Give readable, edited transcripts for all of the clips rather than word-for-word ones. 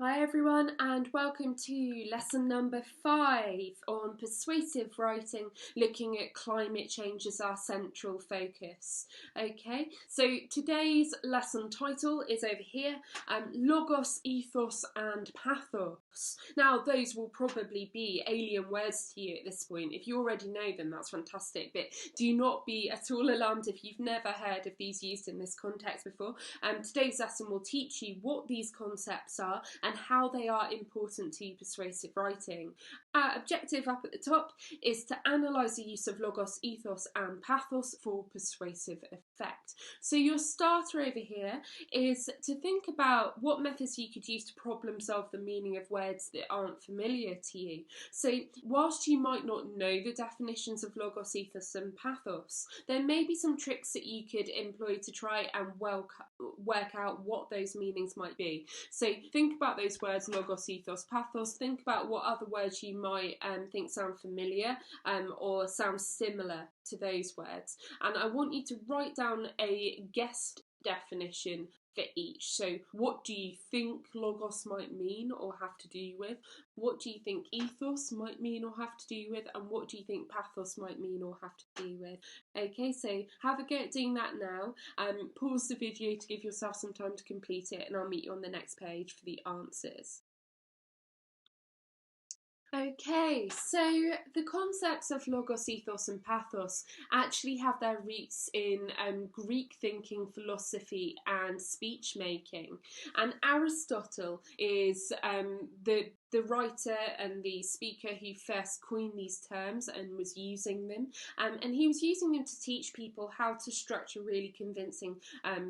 Hi everyone, and welcome to lesson number 5 on persuasive writing, looking at climate change as our central focus. Okay, so today's lesson title is over here, Logos, Ethos and Pathos. Now those will probably be alien words to you at this point. If you already know them, that's fantastic, but do not be at all alarmed if you've never heard of these used in this context before. Today's lesson will teach you what these concepts are and how they are important to persuasive writing. Our objective up at the top is to analyse the use of logos, ethos and pathos for persuasive effect. So your starter over here is to think about what methods you could use to problem solve the meaning of words that aren't familiar to you. So whilst you might not know the definitions of logos, ethos and pathos, there may be some tricks that you could employ to try and work out what those meanings might be. So think about those words, logos, ethos, pathos. Think about what other words you might think sound familiar or sound similar to those words. And I want you to write down a guessed definition for each. So what do you think logos might mean or have to do with? What do you think ethos might mean or have to do with? And what do you think pathos might mean or have to do with? Okay, so have a go at doing that now. Pause the video to give yourself some time to complete it, and I'll meet you on the next page for the answers. Okay, so the concepts of logos, ethos and pathos actually have their roots in Greek thinking, philosophy and speech making. And Aristotle is the writer and the speaker who first coined these terms and was using them. And he was using them to teach people how to structure really convincing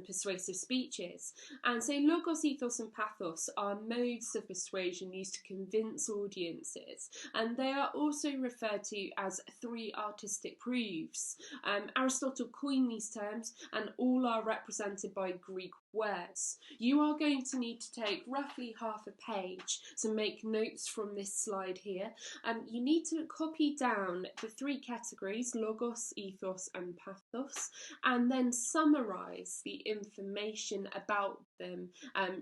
persuasive speeches. And so logos, ethos and pathos are modes of persuasion used to convince audiences. And they are also referred to as three artistic proofs. Aristotle coined these terms and all are represented by Greek words. You are going to need to take roughly half a page to make notes from this slide here. You need to copy down the three categories, logos, ethos and pathos, and then summarise the information about them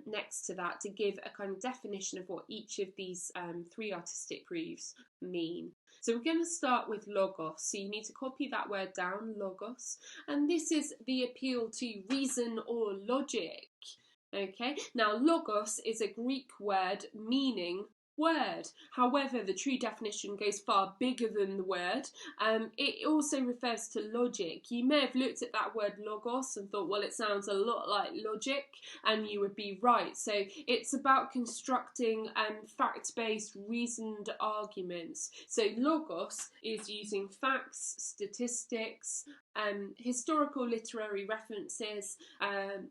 next to that to give a kind of definition of what each of these three artistic proofs mean. So we're going to start with logos. So you need to copy that word down, logos, and this is the appeal to reason or logic. Okay, now logos is a Greek word meaning word. However, the true definition goes far bigger than the word. It also refers to logic. You may have looked at that word logos and thought, well, it sounds a lot like logic, and you would be right. So it's about constructing fact-based, reasoned arguments. So logos is using facts, statistics, historical literary references,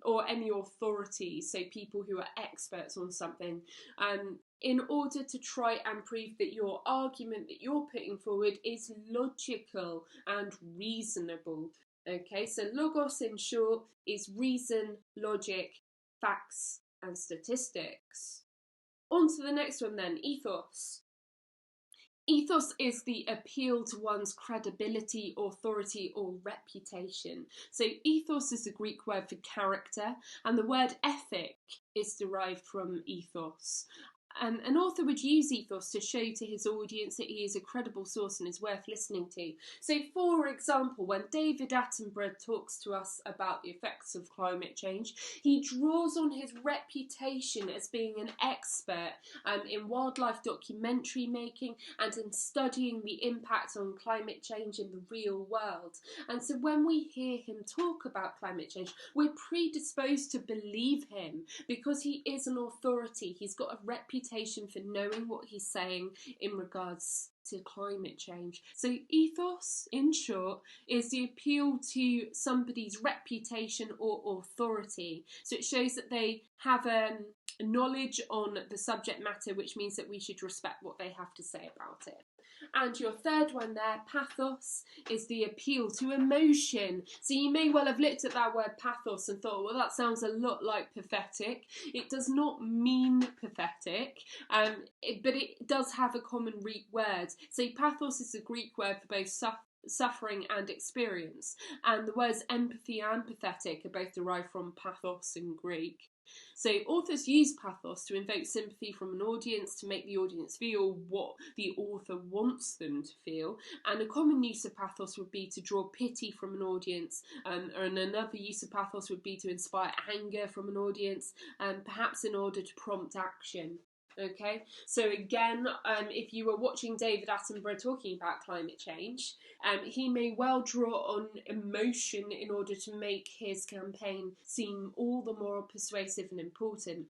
or any authority, so people who are experts on something, in order to try and prove that your argument that you're putting forward is logical and reasonable. Okay, so logos in short is reason, logic, facts and statistics. On to the next one then, ethos. Ethos is the appeal to one's credibility, authority or reputation. So ethos is the Greek word for character, and the word ethic is derived from ethos. An author would use ethos to show to his audience that he is a credible source and is worth listening to. So, for example, when David Attenborough talks to us about the effects of climate change, he draws on his reputation as being an expert in wildlife documentary making and in studying the impact on climate change in the real world. And so when we hear him talk about climate change, we're predisposed to believe him because he is an authority. He's got a reputation for knowing what he's saying in regards to climate change. So ethos, in short, is the appeal to somebody's reputation or authority. So it shows that they have knowledge on the subject matter, which means that we should respect what they have to say about it. And your third one there, pathos, is the appeal to emotion. So you may well have looked at that word pathos and thought, well, that sounds a lot like pathetic. It does not mean pathetic, but it does have a common root word. So pathos is a Greek word for both suffering and experience. And the words empathy and pathetic are both derived from pathos in Greek. So authors use pathos to invoke sympathy from an audience, to make the audience feel what the author wants them to feel. And a common use of pathos would be to draw pity from an audience, and another use of pathos would be to inspire anger from an audience, perhaps in order to prompt action. Okay, so again, if you were watching David Attenborough talking about climate change, he may well draw on emotion in order to make his campaign seem all the more persuasive and important.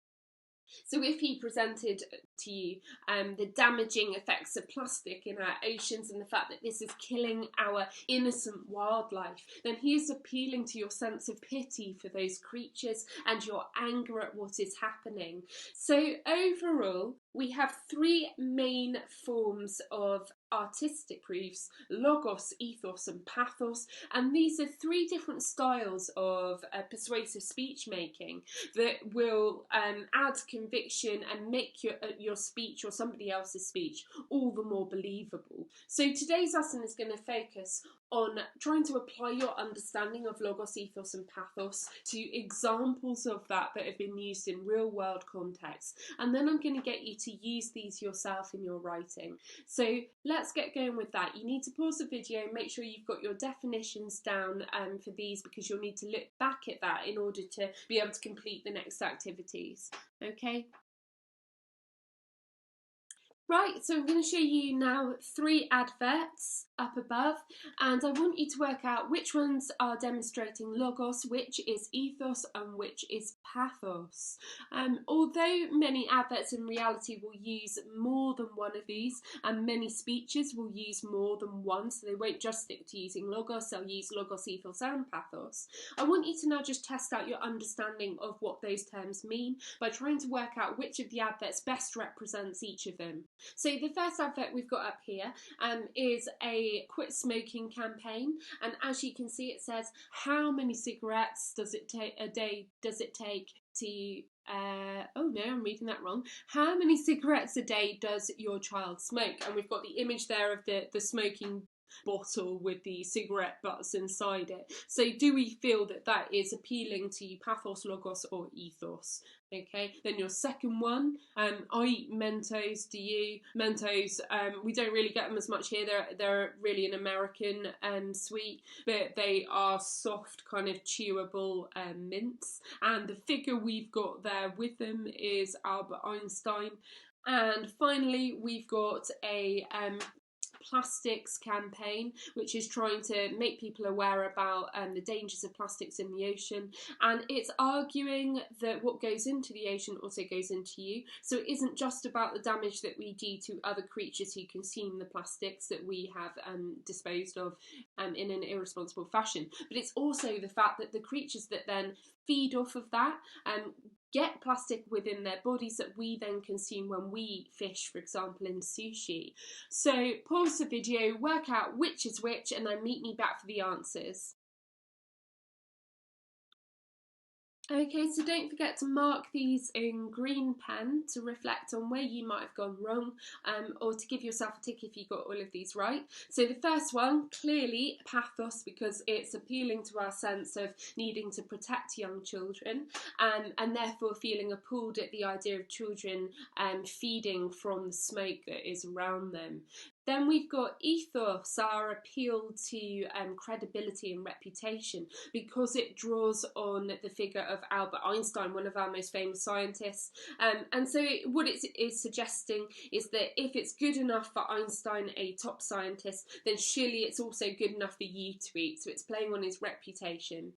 So if he presented to you the damaging effects of plastic in our oceans and the fact that this is killing our innocent wildlife, then he is appealing to your sense of pity for those creatures and your anger at what is happening. So overall, we have three main forms of artistic proofs: logos, ethos and pathos, and these are three different styles of persuasive speech making that will add conviction and make your speech or somebody else's speech all the more believable. So today's lesson is going to focus on trying to apply your understanding of logos, ethos and pathos to examples of that have been used in real world contexts, and then I'm going to get you to use these yourself in your writing. So let's get going with that. You need to pause the video, make sure you've got your definitions down for these, because you'll need to look back at that in order to be able to complete the next activities. Okay? Right, so I'm going to show you now three adverts up above, and I want you to work out which ones are demonstrating logos, which is ethos and which is pathos. Although many adverts in reality will use more than one of these, and many speeches will use more than one, so they won't just stick to using logos, they'll use logos, ethos and pathos. I want you to now just test out your understanding of what those terms mean by trying to work out which of the adverts best represents each of them. So the first advert we've got up here is a quit smoking campaign, and as you can see it says, how many cigarettes does it take a day does it take to oh no, I'm reading that wrong. How many cigarettes a day does your child smoke? And we've got the image there of the smoking bottle with the cigarette butts inside it. So do we feel that that is appealing to pathos, logos or ethos? Okay, then your second one, I eat Mentos, do you? Mentos, we don't really get them as much here. They're really an American sweet, but they are soft, kind of chewable mints. And the figure we've got there with them is Albert Einstein. And finally, we've got a plastics campaign, which is trying to make people aware about the dangers of plastics in the ocean, and it's arguing that what goes into the ocean also goes into you. So it isn't just about the damage that we do to other creatures who consume the plastics that we have disposed of in an irresponsible fashion, but it's also the fact that the creatures that then feed off of that get plastic within their bodies that we then consume when we eat fish, for example, in sushi. So pause the video, work out which is which, and then meet me back for the answers. Okay, so don't forget to mark these in green pen to reflect on where you might have gone wrong, or to give yourself a tick if you got all of these right. So the first one, clearly pathos, because it's appealing to our sense of needing to protect young children, and therefore feeling appalled at the idea of children feeding from the smoke that is around them. Then we've got ethos, our appeal to credibility and reputation, because it draws on the figure of Albert Einstein, one of our most famous scientists. And so what it is suggesting is that if it's good enough for Einstein, a top scientist, then surely it's also good enough for you to eat. So it's playing on his reputation.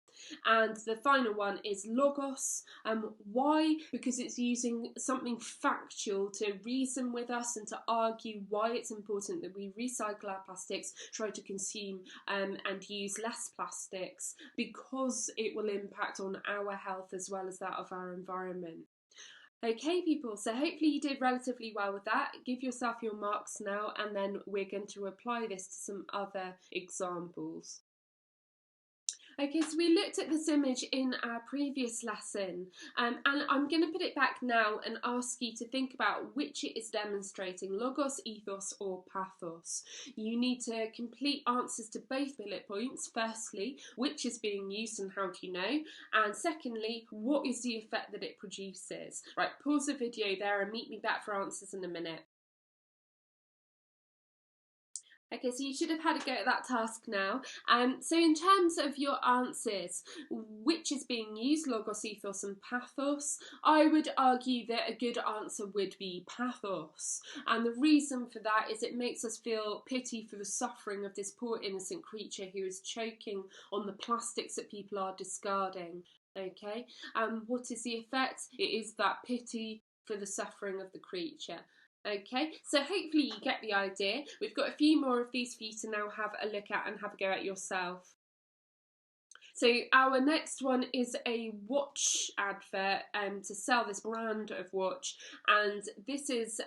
And the final one is logos. Why? Because it's using something factual to reason with us and to argue why it's important that we recycle our plastics, try to consume and use less plastics, because it will impact on our health as well as that of our environment. Okay people, so hopefully you did relatively well with that. Give yourself your marks now, and then we're going to apply this to some other examples. Okay, so we looked at this image in our previous lesson, and I'm going to put it back now and ask you to think about which it is demonstrating, logos, ethos or pathos. You need to complete answers to both bullet points. Firstly, which is being used and how do you know? And secondly, what is the effect that it produces? Right, pause the video there and meet me back for answers in a minute. Okay, so you should have had a go at that task now. So in terms of your answers, which is being used, logos, ethos and pathos, I would argue that a good answer would be pathos. And the reason for that is it makes us feel pity for the suffering of this poor innocent creature who is choking on the plastics that people are discarding. Okay, what is the effect? It is that pity for the suffering of the creature. Okay, so hopefully you get the idea. We've got a few more of these for you to now have a look at and have a go at yourself. So our next one is a watch advert to sell this brand of watch, and this is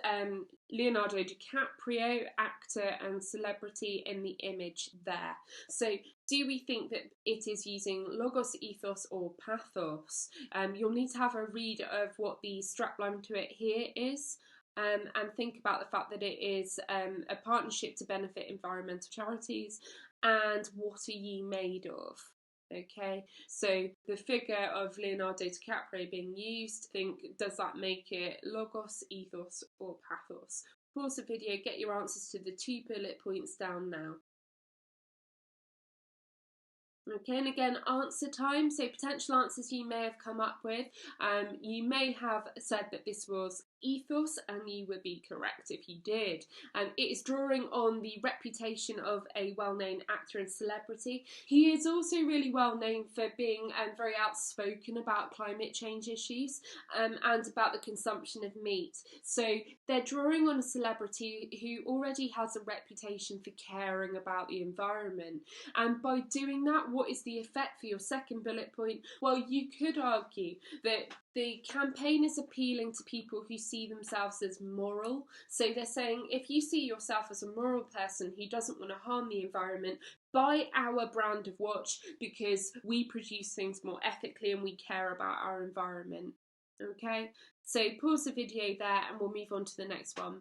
Leonardo DiCaprio, actor and celebrity in the image there. So do we think that it is using logos, ethos or pathos? You'll need to have a read of what the strapline to it here is. And think about the fact that it is a partnership to benefit environmental charities, and what are ye made of? Okay, so the figure of Leonardo DiCaprio being used, does that make it logos, ethos or pathos? Pause the video, get your answers to the 2 bullet points down now. Okay, and again, answer time. So potential answers you may have come up with. You may have said that this was ethos, and you would be correct if you did. It is drawing on the reputation of a well-known actor and celebrity. He is also really well known for being very outspoken about climate change issues and about the consumption of meat. So they're drawing on a celebrity who already has a reputation for caring about the environment. And by doing that, what is the effect for your second bullet point? Well, you could argue that the campaign is appealing to people who see themselves as moral. So they're saying, if you see yourself as a moral person who doesn't want to harm the environment, buy our brand of watch because we produce things more ethically and we care about our environment. Okay, so pause the video there and we'll move on to the next one.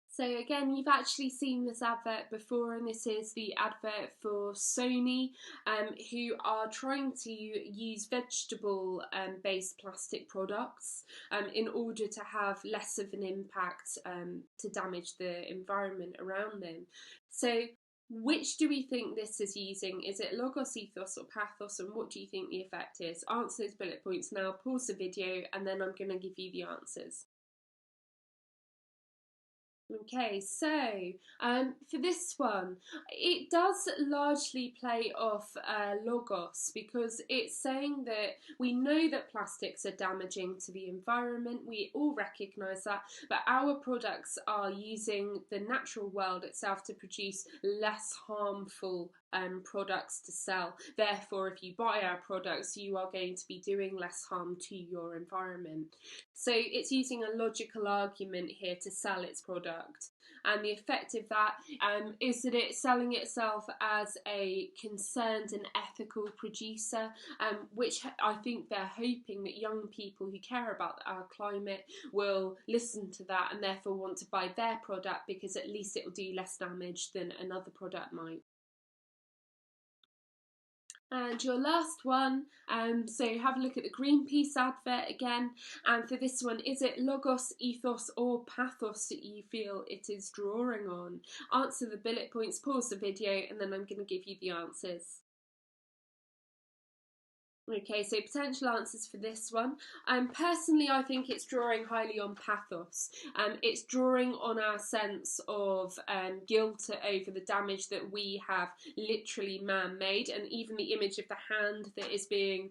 So again, you've actually seen this advert before, and this is the advert for Sony, who are trying to use vegetable-based plastic products in order to have less of an impact to damage the environment around them. So which do we think this is using? Is it logos, ethos or pathos, and what do you think the effect is? Answer those bullet points now, pause the video, and then I'm going to give you the answers. Okay, so for this one, it does largely play off logos, because it's saying that we know that plastics are damaging to the environment, we all recognise that, but our products are using the natural world itself to produce less harmful products to sell. Therefore, if you buy our products, you are going to be doing less harm to your environment. So it's using a logical argument here to sell its product. And the effect of that is that it's selling itself as a concerned and ethical producer, which I think they're hoping that young people who care about our climate will listen to that and therefore want to buy their product, because at least it will do less damage than another product might. And your last one, so have a look at the Greenpeace advert again, and for this one, is it logos, ethos or pathos that you feel it is drawing on? Answer the bullet points, pause the video, and then I'm going to give you the answers. Okay, so potential answers for this one. Personally, I think it's drawing highly on pathos. It's drawing on our sense of guilt over the damage that we have literally man-made, and even the image of the hand that is being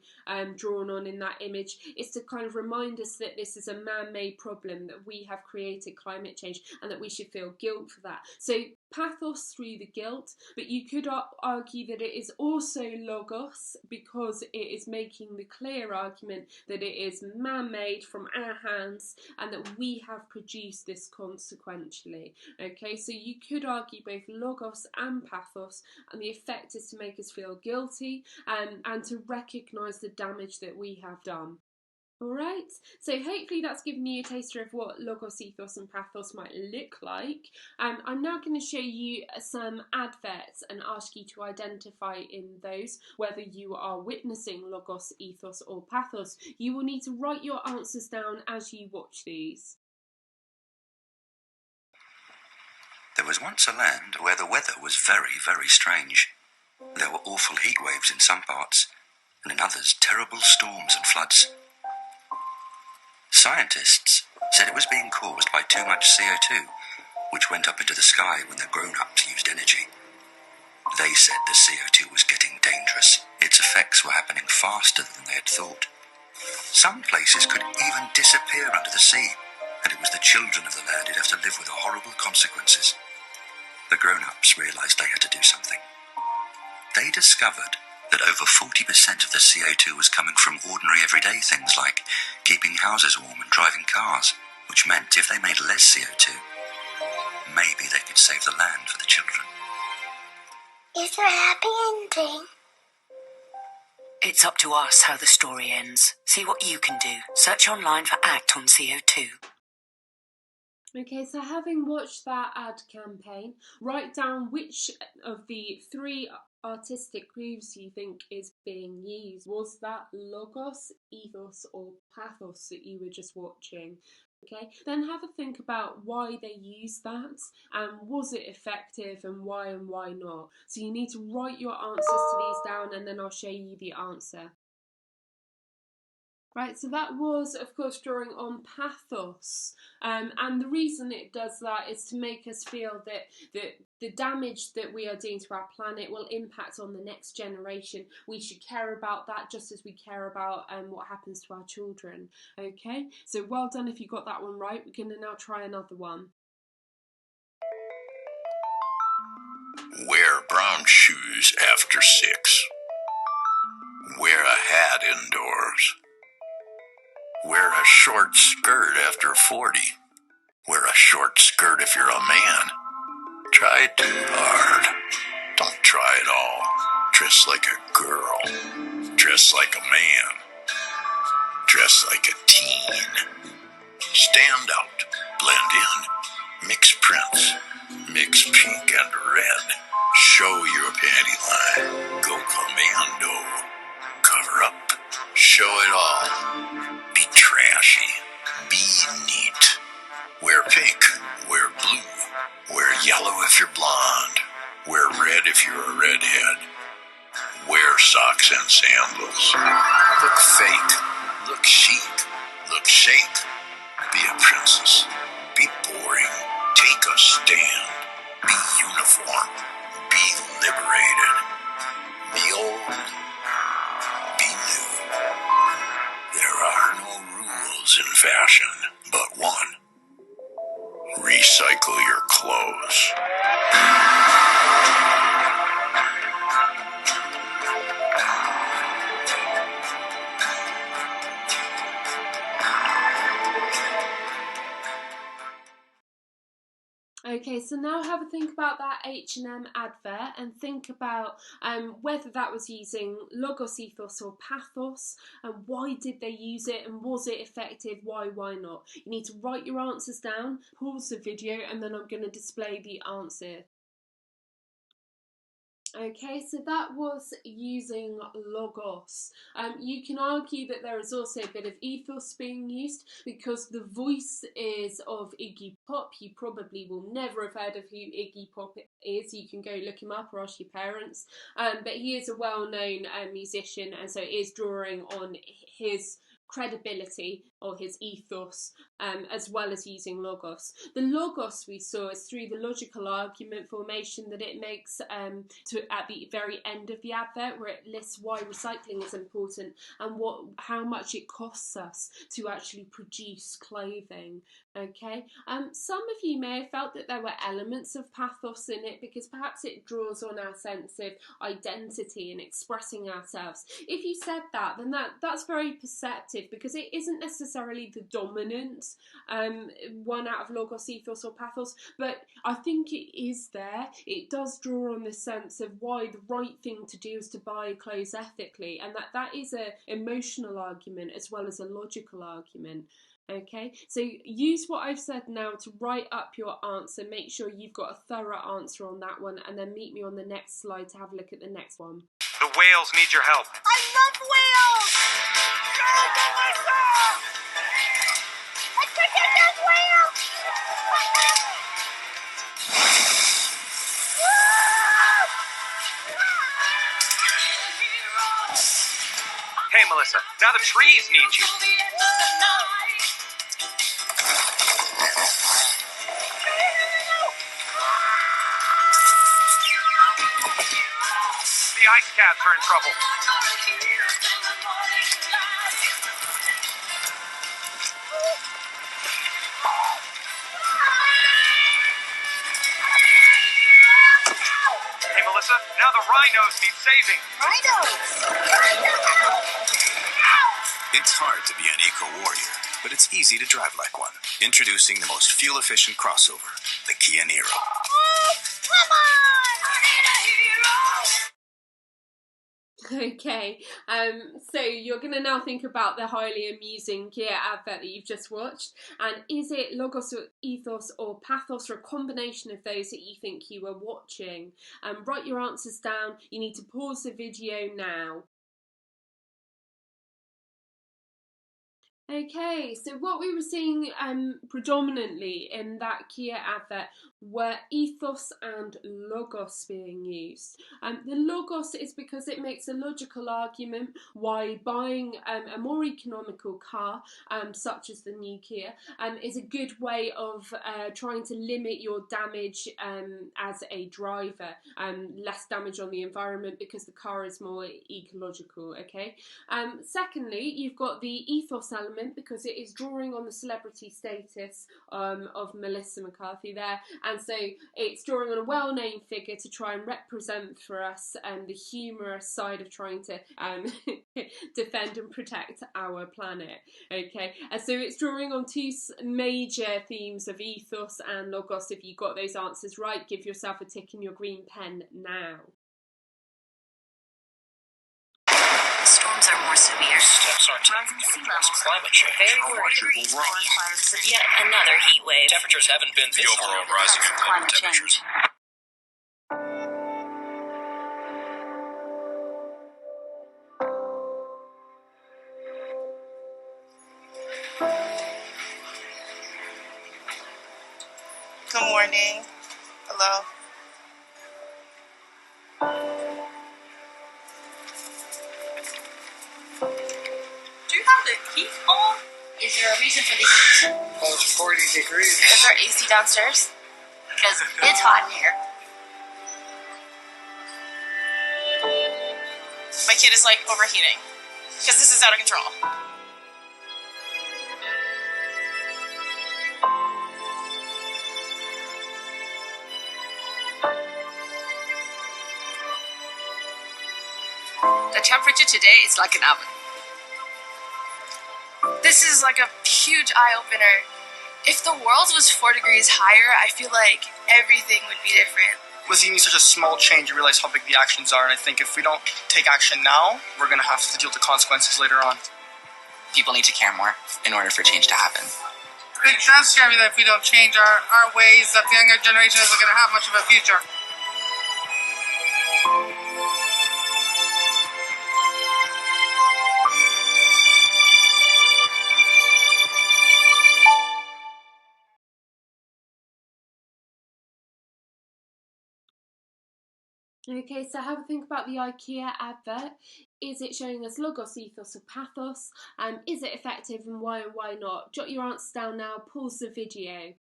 drawn on in that image is to kind of remind us that this is a man-made problem, that we have created climate change, and that we should feel guilt for that. So Pathos through the guilt, but you could argue that it is also logos because it is making the clear argument that it is man-made from our hands and that we have produced this consequentially. Okay, so you could argue both logos and pathos, and the effect is to make us feel guilty and to recognise the damage that we have done. Alright, so hopefully that's given you a taster of what logos, ethos and pathos might look like. I'm now going to show you some adverts and ask you to identify in those whether you are witnessing logos, ethos or pathos. You will need to write your answers down as you watch these. There was once a land where the weather was very, very strange. There were awful heat waves in some parts, and in others terrible storms and floods. Scientists said it was being caused by too much CO2, which went up into the sky when the grown-ups used energy. They said the CO2 was getting dangerous. Its effects were happening faster than they had thought. Some places could even disappear under the sea, and it was the children of the land who'd have to live with the horrible consequences. The grown-ups realised they had to do something. They discovered that over 40% of the CO2 was coming from ordinary everyday things like keeping houses warm and driving cars, which meant if they made less CO2, maybe they could save the land for the children. Is there a happy ending? It's up to us how the story ends. See what you can do. Search online for ACT on CO2. Okay, so having watched that ad campaign, write down which of the three artistic grooves you think is being used. Was that logos, ethos or pathos that you were just watching? Okay, then have a think about why they used that and was it effective and why not. So you need to write your answers to these down and then I'll show you the answer. Right, so that was, of course, drawing on pathos. And the reason it does that is to make us feel that the damage that we are doing to our planet will impact on the next generation. We should care about that just as we care about what happens to our children. Okay, so well done if you got that one right. We're going to now try another one. Wear brown shoes after 6. Wear a hat indoors. Wear a short skirt after 40. Wear a short skirt if you're a man. Try too hard. Don't try at all. Dress like a girl. Dress like a man. Dress like a teen. Stand out. Blend in. Mix prints. Mix pink and red. Show your panty line. Go commando. Cover up. Show it all. Be trashy. Be neat. Wear pink. Wear blue. Wear yellow if you're blonde. Wear red if you're a redhead. Wear socks and sandals. Look fake. Look chic. Look chic. Be a princess. Be boring. Take a stand. Be uniform. Be liberated. Be old. Be new. There are no rules in fashion, but one. Recycle your clothes. Okay, so now have a think about that H&M advert and think about whether that was using logos, ethos or pathos and why did they use it and was it effective, why not. You need to write your answers down, pause the video and then I'm going to display the answer. Okay, so that was using logos. You can argue that there is also a bit of ethos being used because the voice is of Iggy Pop. You probably will never have heard of who Iggy Pop is. You can go look him up or ask your parents. But he is a well-known musician and so it is drawing on his credibility or his ethos as well as using logos. The logos we saw is through the logical argument formation that it makes at the very end of the advert where it lists why recycling is important and how much it costs us to actually produce clothing. Okay, some of you may have felt that there were elements of pathos in it because perhaps it draws on our sense of identity and expressing ourselves. If you said that, then that's very perceptive because it isn't necessarily the dominant one out of logos, ethos or pathos, but I think it is there. It does draw on the sense of why the right thing to do is to buy clothes ethically, and that is an emotional argument as well as a logical argument. Okay, so use what I've said now to write up your answer. Make sure you've got a thorough answer on that one, and then meet me on the next slide to have a look at the next one. The whales need your help. I love whales! Go, Melissa! Let's protect those whales! Hey, Melissa, now the trees need you. The ice caps are in trouble. Hey, Melissa, now the rhinos need saving. It's hard to be an eco-warrior, but it's easy to drive like one. Introducing the most fuel-efficient crossover, the Kia Niro. Oh, come on! Okay, so you're going to now think about the highly amusing Ikea advert that you've just watched, and is it logos or ethos or pathos or a combination of those that you think you were watching? Write your answers down. You need to pause the video now. Okay, so what we were seeing predominantly in that Kia advert were ethos and logos being used. The logos is because it makes a logical argument why buying a more economical car, such as the new Kia, is a good way of trying to limit your damage as a driver, less damage on the environment because the car is more ecological, okay? Secondly, you've got the ethos element because it is drawing on the celebrity status of Melissa McCarthy there, and so it's drawing on a well-known figure to try and represent for us the humorous side of trying to defend and protect our planet. Okay, and so it's drawing on two major themes of ethos and logos. If you got those answers right, give yourself a tick in your green pen now. Storms are more severe. Steps aren't Rising sea levels. Climate change. Very Our worried. water will rise. Yet another heat wave. Temperatures haven't been the overall rising of global temperatures. Good morning. Hello. Do you have the heat on? Is there a reason for the heat? Well, it's 40 degrees. Is there AC downstairs? Because it's hot in here. My kid is like overheating because this is out of control. The temperature today is like an oven. This is like a huge eye-opener. If the world was 4 degrees higher, I feel like everything would be different. With even such a small change, you realize how big the actions are, and I think if we don't take action now, we're going to have to deal with the consequences later on. People need to care more in order for change to happen. Big chance, Jeremy, that if we don't change our ways, that the younger generation isn't going to have much of a future. Okay, so have a think about the Ikea advert. Is it showing us logos, ethos or pathos? Is it effective and why not? Jot your answers down now, pause the video.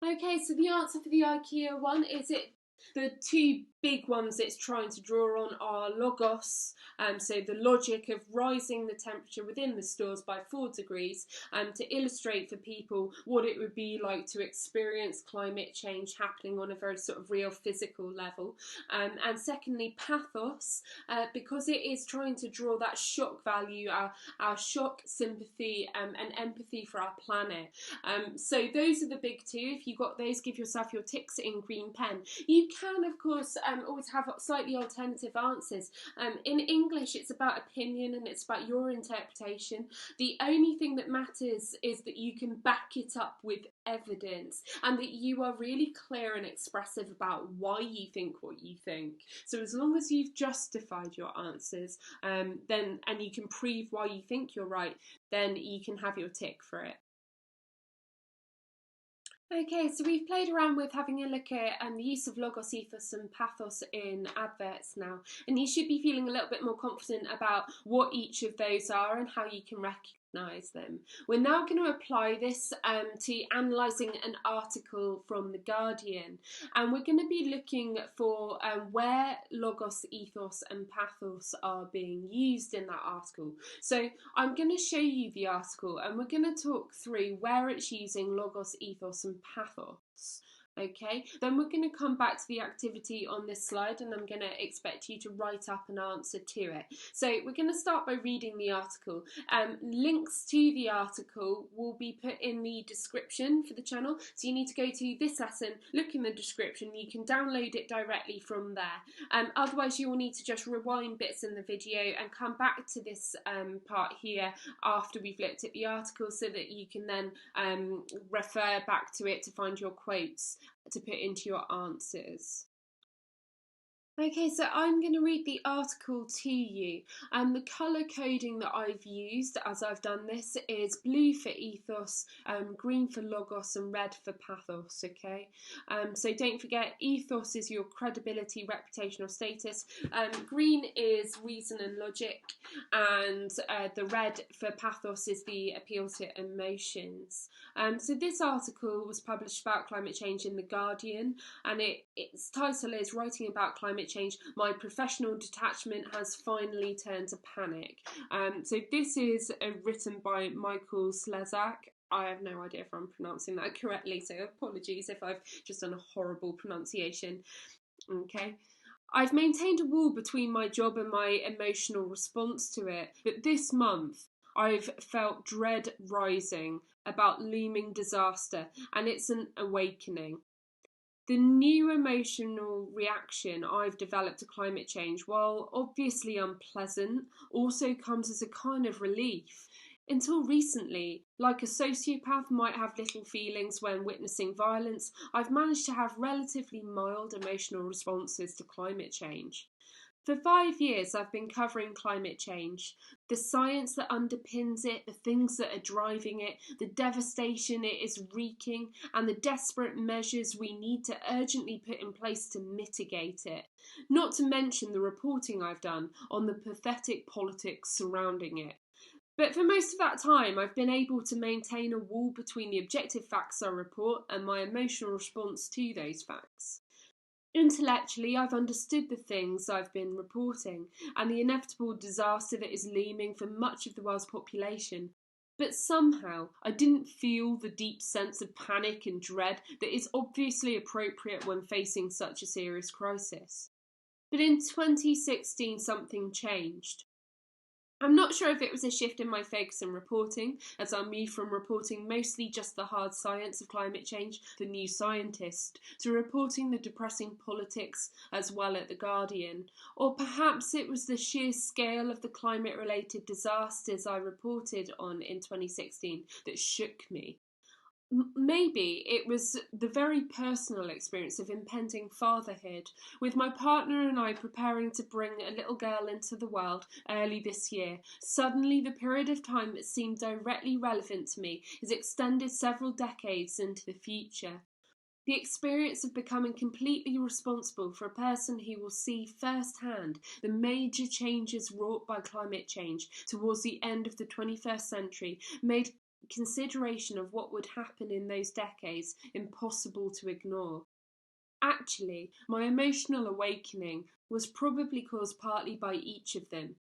Okay, so the answer for the Ikea one, is it the two big ones it's trying to draw on are logos, so the logic of rising the temperature within the stores by 4 degrees, to illustrate for people what it would be like to experience climate change happening on a very sort of real physical level. And secondly, pathos, because it is trying to draw that shock value, our shock, sympathy, and empathy for our planet. So those are the big two. If you got those, give yourself your ticks in green pen. You can, of course, always have slightly alternative answers. In English, it's about opinion and it's about your interpretation. The only thing that matters is that you can back it up with evidence and that you are really clear and expressive about why you think what you think. So as long as you've justified your answers, then and you can prove why you think you're right, then you can have your tick for it. Okay, so we've played around with having a look at the use of logos, ethos and pathos in adverts now, and you should be feeling a little bit more confident about what each of those are and how you can recognise them. We're now going to apply this to analysing an article from The Guardian, and we're going to be looking for where logos, ethos and pathos are being used in that article. So I'm going to show you the article and we're going to talk through where it's using logos, ethos and pathos. Okay, then we're going to come back to the activity on this slide and I'm going to expect you to write up an answer to it. So we're going to start by reading the article. Links to the article will be put in the description for the channel, so you need to go to this lesson, look in the description, you can download it directly from there. Otherwise you will need to just rewind bits in the video and come back to this part here after we've looked at the article so that you can then refer back to it to find your quotes to put into your answers. Okay, so I'm going to read the article to you, and the colour coding that I've used as I've done this is blue for ethos, green for logos and red for pathos, okay? So don't forget, ethos is your credibility, reputation or status, green is reason and logic, and the red for pathos is the appeal to emotions. So this article was published about climate change in The Guardian, and its title is Writing About Climate Change, My Professional Detachment Has Finally Turned to Panic. So this is written by Michael Slezak. I have no idea if I'm pronouncing that correctly, so apologies if I've just done a horrible pronunciation. Okay. I've maintained a wall between my job and my emotional response to it, but this month I've felt dread rising about looming disaster, and it's an awakening. The new emotional reaction I've developed to climate change, while obviously unpleasant, also comes as a kind of relief. Until recently, like a sociopath might have little feelings when witnessing violence, I've managed to have relatively mild emotional responses to climate change. For 5 years, I've been covering climate change, the science that underpins it, the things that are driving it, the devastation it is wreaking, and the desperate measures we need to urgently put in place to mitigate it. Not to mention the reporting I've done on the pathetic politics surrounding it. But for most of that time, I've been able to maintain a wall between the objective facts I report and my emotional response to those facts. Intellectually, I've understood the things I've been reporting and the inevitable disaster that is looming for much of the world's population. But somehow, I didn't feel the deep sense of panic and dread that is obviously appropriate when facing such a serious crisis. But in 2016, something changed. I'm not sure if it was a shift in my focus in reporting, as I moved from reporting mostly just the hard science of climate change, the new scientist, to reporting the depressing politics as well at The Guardian. Or perhaps it was the sheer scale of the climate-related disasters I reported on in 2016 that shook me. Maybe it was the very personal experience of impending fatherhood, with my partner and I preparing to bring a little girl into the world early this year. Suddenly, the period of time that seemed directly relevant to me is extended several decades into the future. The experience of becoming completely responsible for a person who will see firsthand the major changes wrought by climate change towards the end of the 21st century made consideration of what would happen in those decades impossible to ignore. Actually, my emotional awakening was probably caused partly by each of them.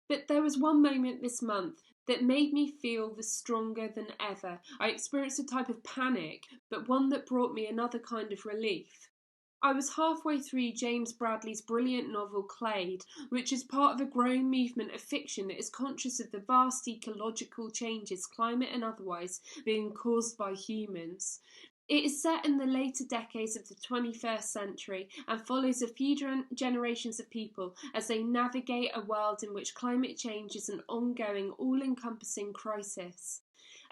But there was one moment this month that made me feel the stronger than ever. I experienced a type of panic, but one that brought me another kind of relief. I was halfway through James Bradley's brilliant novel Clade, which is part of a growing movement of fiction that is conscious of the vast ecological changes, climate and otherwise, being caused by humans. It is set in the later decades of the 21st century and follows a few generations of people as they navigate a world in which climate change is an ongoing, all-encompassing crisis.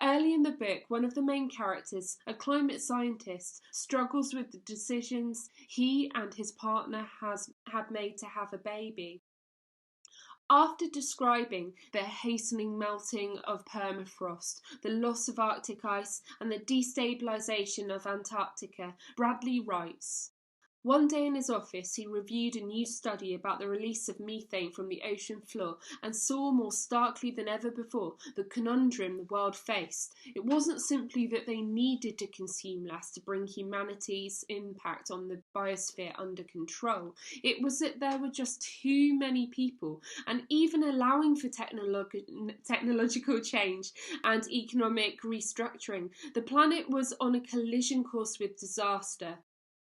Early in the book, one of the main characters, a climate scientist, struggles with the decisions he and his partner have made to have a baby. After describing the hastening melting of permafrost, the loss of Arctic ice, and the destabilisation of Antarctica, Bradley writes, "One day in his office he reviewed a new study about the release of methane from the ocean floor and saw more starkly than ever before the conundrum the world faced. It wasn't simply that they needed to consume less to bring humanity's impact on the biosphere under control. It was that there were just too many people, and even allowing for technological change and economic restructuring, the planet was on a collision course with disaster.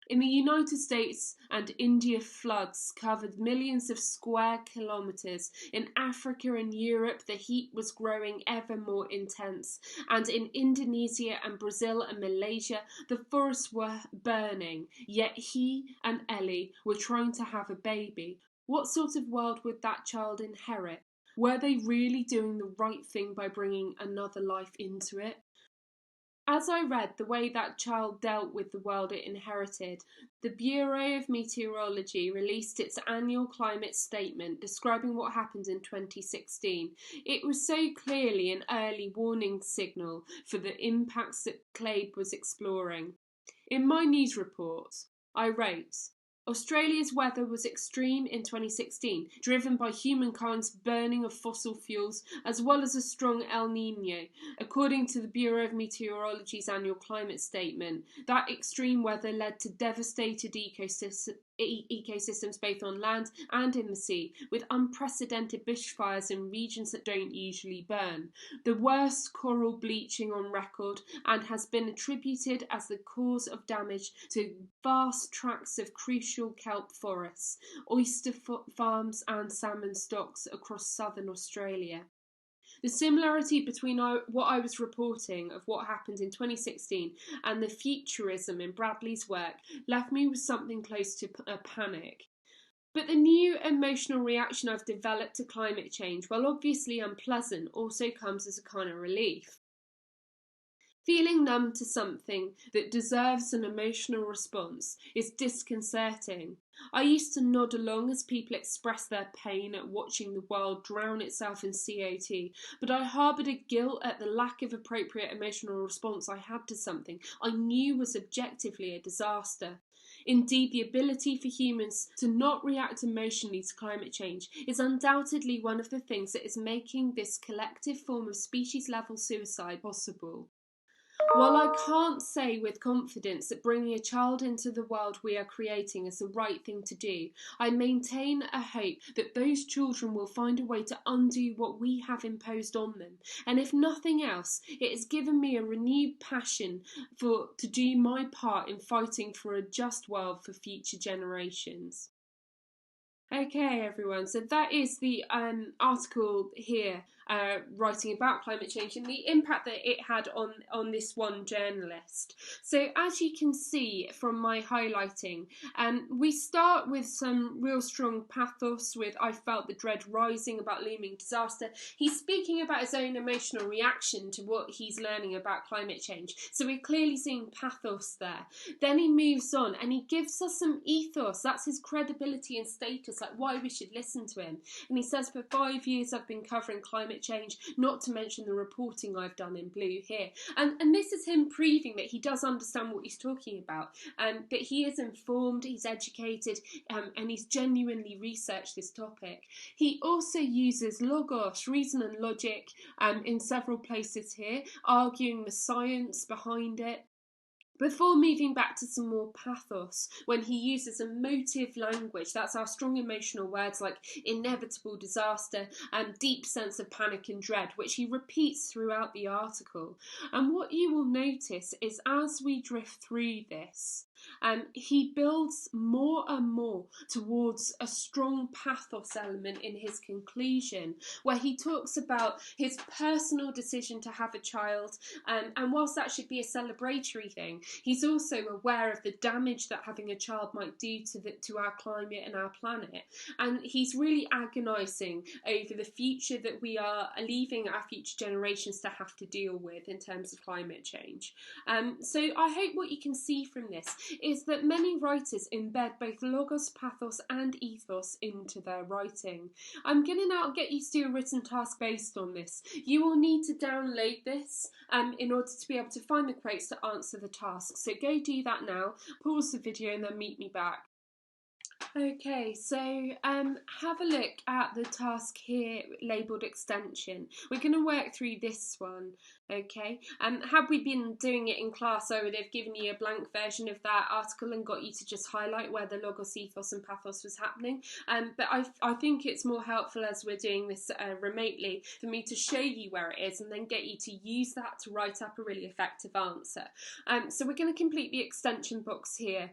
In the United States and India, floods covered millions of square kilometres. In Africa and Europe, the heat was growing ever more intense. And in Indonesia and Brazil and Malaysia, the forests were burning. Yet he and Ellie were trying to have a baby. What sort of world would that child inherit? Were they really doing the right thing by bringing another life into it? As I read the way that child dealt with the world it inherited, the Bureau of Meteorology released its annual climate statement describing what happened in 2016. It was so clearly an early warning signal for the impacts that Clade was exploring. In my news report, I wrote, Australia's weather was extreme in 2016, driven by humankind's burning of fossil fuels, as well as a strong El Niño. According to the Bureau of Meteorology's annual climate statement, that extreme weather led to devastated ecosystems both on land and in the sea, with unprecedented bushfires in regions that don't usually burn. The worst coral bleaching on record, and has been attributed as the cause of damage to vast tracts of crucial kelp forests, oyster farms and salmon stocks across southern Australia. The similarity between what I was reporting of what happened in 2016 and the futurism in Bradley's work left me with something close to a panic. But the new emotional reaction I've developed to climate change, while obviously unpleasant, also comes as a kind of relief. Feeling numb to something that deserves an emotional response is disconcerting. I used to nod along as people expressed their pain at watching the world drown itself in CO2, but I harboured a guilt at the lack of appropriate emotional response I had to something I knew was objectively a disaster. Indeed, the ability for humans to not react emotionally to climate change is undoubtedly one of the things that is making this collective form of species-level suicide possible. While I can't say with confidence that bringing a child into the world we are creating is the right thing to do, I maintain a hope that those children will find a way to undo what we have imposed on them. And if nothing else, it has given me a renewed passion to do my part in fighting for a just world for future generations. Okay, everyone, so that is the article here writing about climate change and the impact that it had on this one journalist. So as you can see from my highlighting, we start with some real strong pathos with I felt the dread rising about looming disaster. He's speaking about his own emotional reaction to what he's learning about climate change. So we're clearly seeing pathos there. Then he moves on and he gives us some ethos. That's his credibility and status, like why we should listen to him. And he says, for 5 years I've been covering climate change, not to mention the reporting I've done in blue here. And this is him proving that he does understand what he's talking about, that he is informed, he's educated, and he's genuinely researched this topic. He also uses logos, reason and logic, in several places here, arguing the science behind it. Before moving back to some more pathos, when he uses emotive language, that's our strong emotional words like inevitable disaster and deep sense of panic and dread, which he repeats throughout the article. And what you will notice is as we drift through this, he builds more and more towards a strong pathos element in his conclusion, where he talks about his personal decision to have a child, and whilst that should be a celebratory thing, he's also aware of the damage that having a child might do to our climate and our planet, and he's really agonising over the future that we are leaving our future generations to have to deal with in terms of climate change. So I hope what you can see from this is that many writers embed both logos, pathos and ethos into their writing. I'm going to now get you to do a written task based on this. You will need to download this in order to be able to find the quotes to answer the task. So go do that now, pause the video and then meet me back. Okay, so have a look at the task here labelled extension. We're going to work through this one, okay? Had we been doing it in class, I would have given you a blank version of that article and got you to just highlight where the logos, ethos and pathos was happening. But I think it's more helpful as we're doing this remotely for me to show you where it is and then get you to use that to write up a really effective answer. So we're going to complete the extension box here.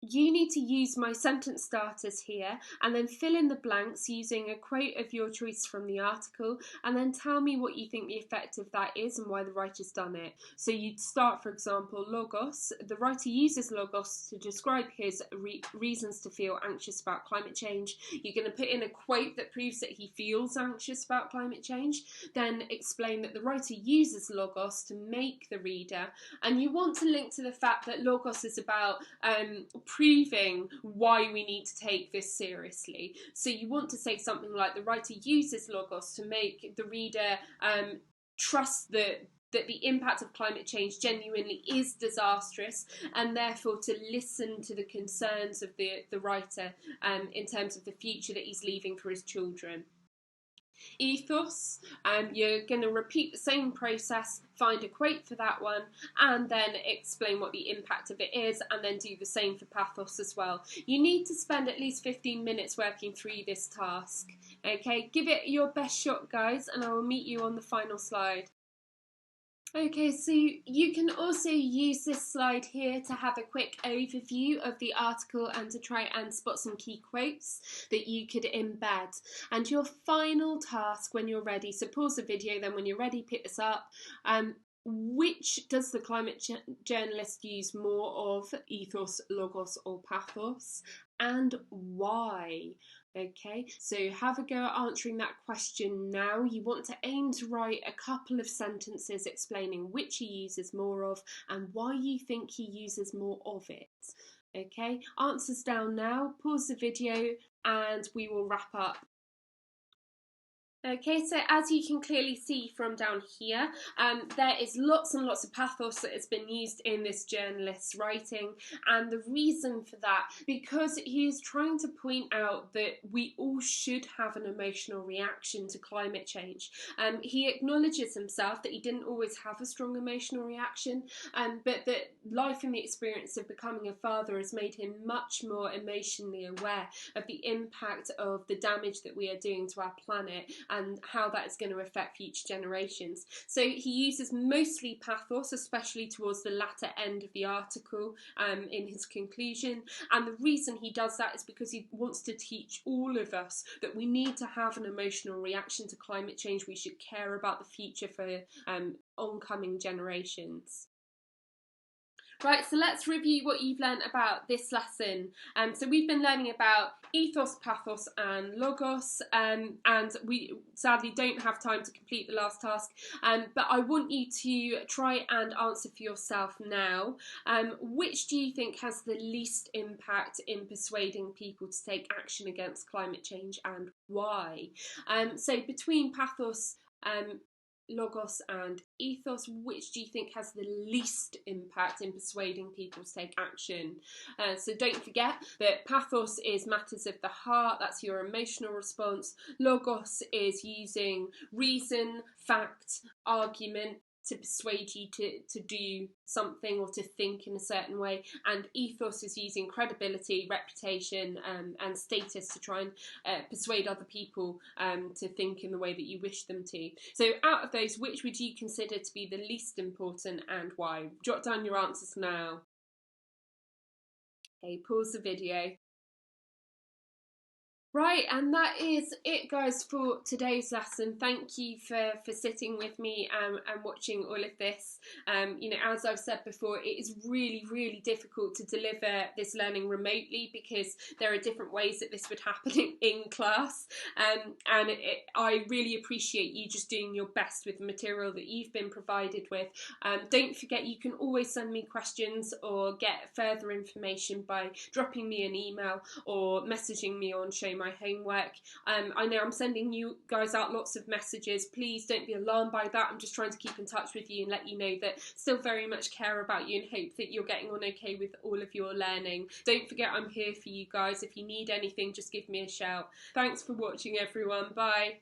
You need to use my sentence starters here and then fill in the blanks using a quote of your choice from the article and then tell me what you think the effect of that is and why the writer's done it. So you'd start, for example, logos. The writer uses logos to describe his reasons to feel anxious about climate change. You're going to put in a quote that proves that he feels anxious about climate change, then explain that the writer uses logos to make the reader, and you want to link to the fact that logos is about proving why we need to take this seriously. So you want to say something like the writer uses logos to make the reader trust that the impact of climate change genuinely is disastrous, and therefore to listen to the concerns of the writer in terms of the future that he's leaving for his children. Ethos, you're going to repeat the same process, find a quote for that one, and then explain what the impact of it is, and then do the same for pathos as well. You need to spend at least 15 minutes working through this task. Okay, give it your best shot, guys, and I will meet you on the final slide. Okay, so you can also use this slide here to have a quick overview of the article and to try and spot some key quotes that you could embed. And your final task when you're ready, so pause the video, then when you're ready, pick this up. Which does the climate journalist use more of, ethos, logos or pathos, and why? Okay, so have a go at answering that question now. You want to aim to write a couple of sentences explaining which he uses more of and why you think he uses more of it. Okay, answers down now, pause the video and we will wrap up. Okay, so as you can clearly see from down here, there is lots and lots of pathos that has been used in this journalist's writing, and the reason for that, because he is trying to point out that we all should have an emotional reaction to climate change. He acknowledges himself that he didn't always have a strong emotional reaction, but that life and the experience of becoming a father has made him much more emotionally aware of the impact of the damage that we are doing to our planet and how that is going to affect future generations. So he uses mostly pathos, especially towards the latter end of the article in his conclusion, and the reason he does that is because he wants to teach all of us that we need to have an emotional reaction to climate change. We should care about the future for oncoming generations. Right, so let's review what you've learned about this lesson. So we've been learning about ethos, pathos and logos, and we sadly don't have time to complete the last task, but I want you to try and answer for yourself now. Which do you think has the least impact in persuading people to take action against climate change, and why? So between pathos, logos and ethos, which do you think has the least impact in persuading people to take action? So don't forget that pathos is matters of the heart, that's your emotional response. Logos is using reason, fact, argument to persuade you to do something or to think in a certain way, and Ethos is using credibility, reputation, and status to try and persuade other people to think in the way that you wish them to. So out of those, which would you consider to be the least important and why? Jot down your answers now. Okay, pause the video. Right, and that is it, guys, for today's lesson. Thank you for sitting with me and watching all of this. You know, as I've said before, it is really, really difficult to deliver this learning remotely because there are different ways that this would happen in class. And I really appreciate you just doing your best with the material that you've been provided with. Don't forget, you can always send me questions or get further information by dropping me an email or messaging me on Show My Homework. I know I'm sending you guys out lots of messages. Please don't be alarmed by that. I'm just trying to keep in touch with you and let you know that still very much care about you and hope that you're getting on okay with all of your learning. Don't forget, I'm here for you guys. If you need anything, just give me a shout. Thanks for watching, everyone. Bye.